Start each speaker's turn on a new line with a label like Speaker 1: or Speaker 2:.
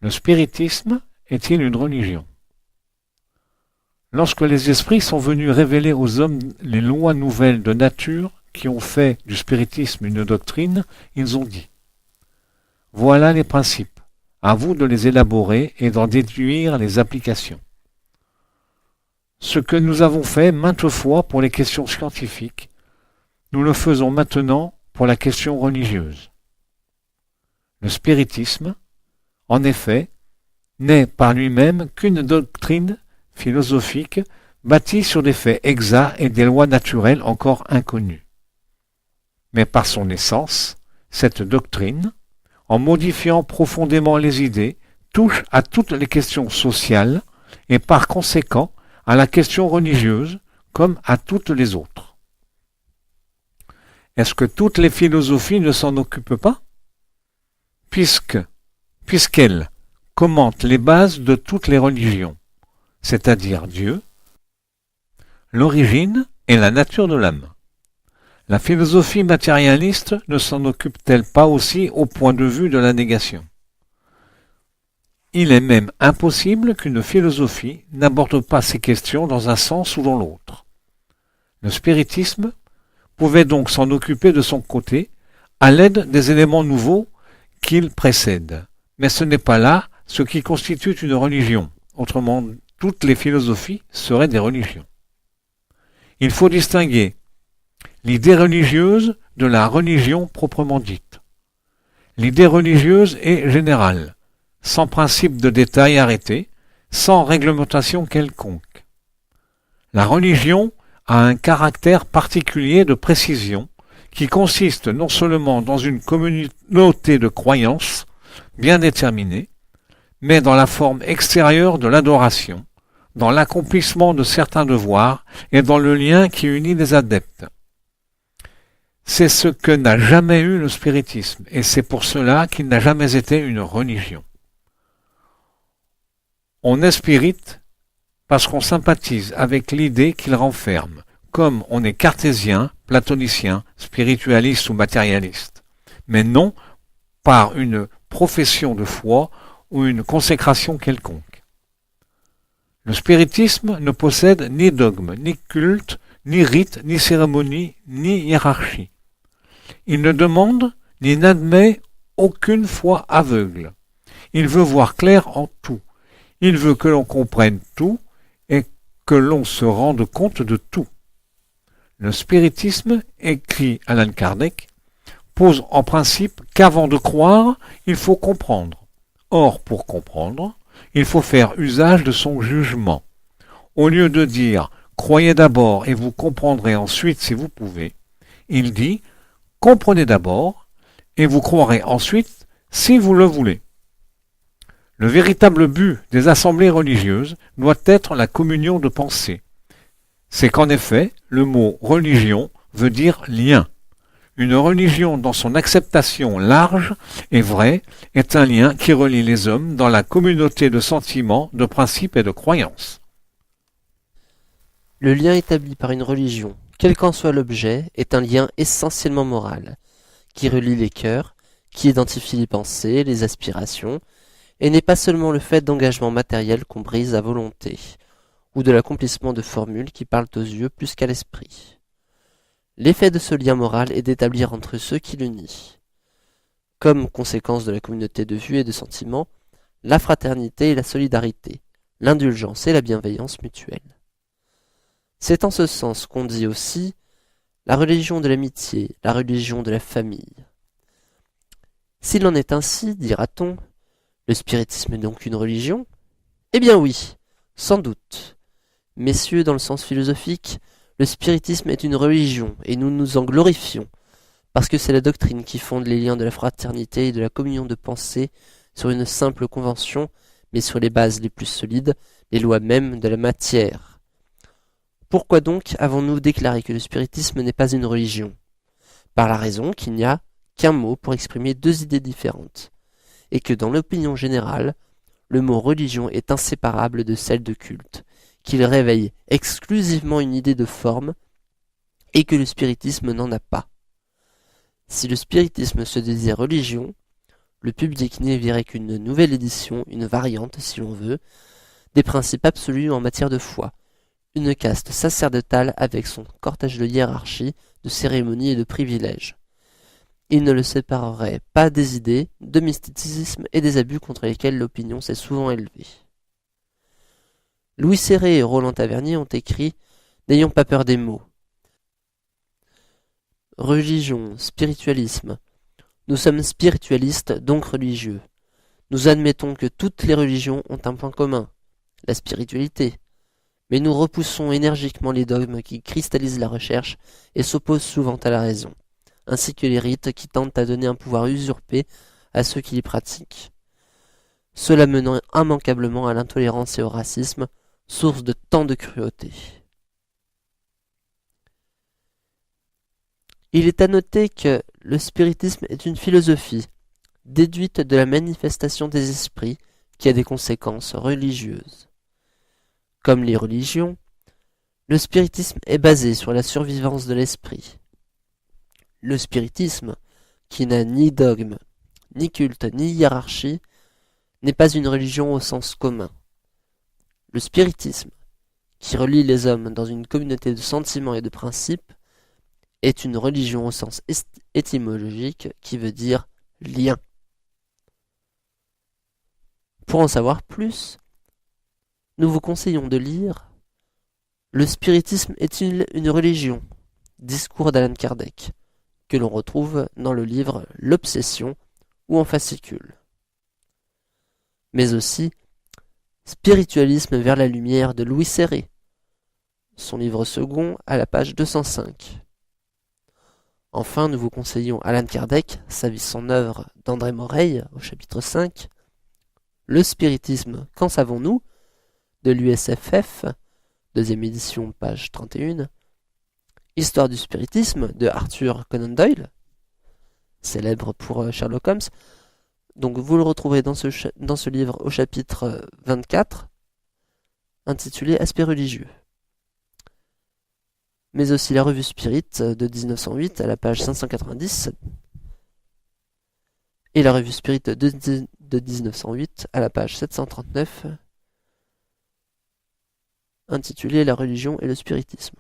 Speaker 1: Le spiritisme est-il une religion? Lorsque les esprits sont venus révéler aux hommes les lois nouvelles de nature qui ont fait du spiritisme une doctrine, ils ont dit: voilà les principes, à vous de les élaborer et d'en déduire les applications. Ce que nous avons fait maintes fois pour les questions scientifiques, nous le faisons maintenant pour la question religieuse. Le spiritisme, en effet, n'est par lui-même qu'une doctrine philosophique bâtie sur des faits exacts et des lois naturelles encore inconnues. Mais par son essence, cette doctrine, en modifiant profondément les idées, touche à toutes les questions sociales et par conséquent à la question religieuse comme à toutes les autres. Est-ce que toutes les philosophies ne s'en occupent pas? Puisqu'elles commentent les bases de toutes les religions, c'est-à-dire Dieu, l'origine et la nature de l'âme. La philosophie matérialiste ne s'en occupe-t-elle pas aussi au point de vue de la négation? Il est même impossible qu'une philosophie n'aborde pas ces questions dans un sens ou dans l'autre. Le spiritisme pouvait donc s'en occuper de son côté, à l'aide des éléments nouveaux qu'il précède. Mais ce n'est pas là ce qui constitue une religion. Autrement, toutes les philosophies seraient des religions. Il faut distinguer l'idée religieuse de la religion proprement dite. L'idée religieuse est générale, sans principe de détail arrêté, sans réglementation quelconque. La religion a un caractère particulier de précision qui consiste non seulement dans une communauté de croyances bien déterminée, mais dans la forme extérieure de l'adoration, dans l'accomplissement de certains devoirs et dans le lien qui unit les adeptes. C'est ce que n'a jamais eu le spiritisme, et c'est pour cela qu'il n'a jamais été une religion. On est spirite parce qu'on sympathise avec l'idée qu'il renferme, comme on est cartésien, platonicien, spiritualiste ou matérialiste, mais non par une profession de foi ou une consécration quelconque. Le spiritisme ne possède ni dogme, ni culte, ni rite, ni cérémonie, ni hiérarchie. Il ne demande ni n'admet aucune foi aveugle. Il veut voir clair en tout. Il veut que l'on comprenne tout et que l'on se rende compte de tout. Le spiritisme, écrit Allan Kardec, pose en principe qu'avant de croire, il faut comprendre. Or, pour comprendre, il faut faire usage de son jugement. Au lieu de dire « croyez d'abord et vous comprendrez ensuite si vous pouvez », il dit « comprenez d'abord et vous croirez ensuite si vous le voulez ». Le véritable but des assemblées religieuses doit être la communion de pensée. C'est qu'en effet, le mot « religion » veut dire « lien ». Une religion dans son acceptation large et vraie est un lien qui relie les hommes dans la communauté de sentiments, de principes et de croyances.
Speaker 2: Le lien établi par une religion, quel qu'en soit l'objet, est un lien essentiellement moral, qui relie les cœurs, qui identifie les pensées, les aspirations, et n'est pas seulement le fait d'engagements matériels qu'on brise à volonté, ou de l'accomplissement de formules qui parlent aux yeux plus qu'à l'esprit. L'effet de ce lien moral est d'établir entre ceux qui le nient, comme conséquence de la communauté de vues et de sentiments, la fraternité et la solidarité, l'indulgence et la bienveillance mutuelle. C'est en ce sens qu'on dit aussi la religion de l'amitié, la religion de la famille. S'il en est ainsi, dira-t-on, le spiritisme est donc une religion? Eh bien oui, sans doute. Messieurs, dans le sens philosophique, le spiritisme est une religion, et nous nous en glorifions, parce que c'est la doctrine qui fonde les liens de la fraternité et de la communion de pensée sur une simple convention, mais sur les bases les plus solides, les lois mêmes de la matière. Pourquoi donc avons-nous déclaré que le spiritisme n'est pas une religion? Par la raison qu'il n'y a qu'un mot pour exprimer deux idées différentes, et que dans l'opinion générale, le mot religion est inséparable de celle de culte, qu'il réveille exclusivement une idée de forme et que le spiritisme n'en a pas. Si le spiritisme se disait religion, Le public n'y verrait qu'une nouvelle édition, une variante si l'on veut, des principes absolus en matière de foi, une caste sacerdotale avec son cortège de hiérarchie, de cérémonies et de privilèges. Il ne le séparerait pas des idées, de mysticisme et des abus contre lesquels l'opinion s'est souvent élevée. Louis Céré et Roland Tavernier ont écrit « N'ayons pas peur des mots. Religion, spiritualisme. Nous sommes spiritualistes, donc religieux. Nous admettons que toutes les religions ont un point commun, la spiritualité. Mais nous repoussons énergiquement les dogmes qui cristallisent la recherche et s'opposent souvent à la raison, ainsi que les rites qui tentent à donner un pouvoir usurpé à ceux qui les pratiquent. Cela menant immanquablement à l'intolérance et au racisme, source de tant de cruauté. Il est à noter que le spiritisme est une philosophie, déduite de la manifestation des esprits, qui a des conséquences religieuses. Comme les religions, le spiritisme est basé sur la survivance de l'esprit. Le spiritisme, qui n'a ni dogme, ni culte, ni hiérarchie, n'est pas une religion au sens commun. Le spiritisme, qui relie les hommes dans une communauté de sentiments et de principes, est une religion au sens étymologique qui veut dire lien. Pour en savoir plus, nous vous conseillons de lire Le spiritisme est-il une religion ? Discours d'Allan Kardec, que l'on retrouve dans le livre L'Obsession ou en fascicule. Mais aussi Spiritualisme vers la lumière de Louis Céré, son livre second à la page 205. Enfin, nous vous conseillons Allan Kardec, Sa vie, son œuvre d'André Moreille au chapitre 5, Le spiritisme, qu'en savons-nous de l'USFF, deuxième édition, page 31, Histoire du spiritisme de Arthur Conan Doyle, célèbre pour Sherlock Holmes. Donc vous le retrouverez dans ce livre au chapitre 24, intitulé Aspect religieux. Mais aussi la revue Spirit de 1908 à la page 590 et la revue Spirit de 1908 à la page 739, intitulée La religion et le spiritisme.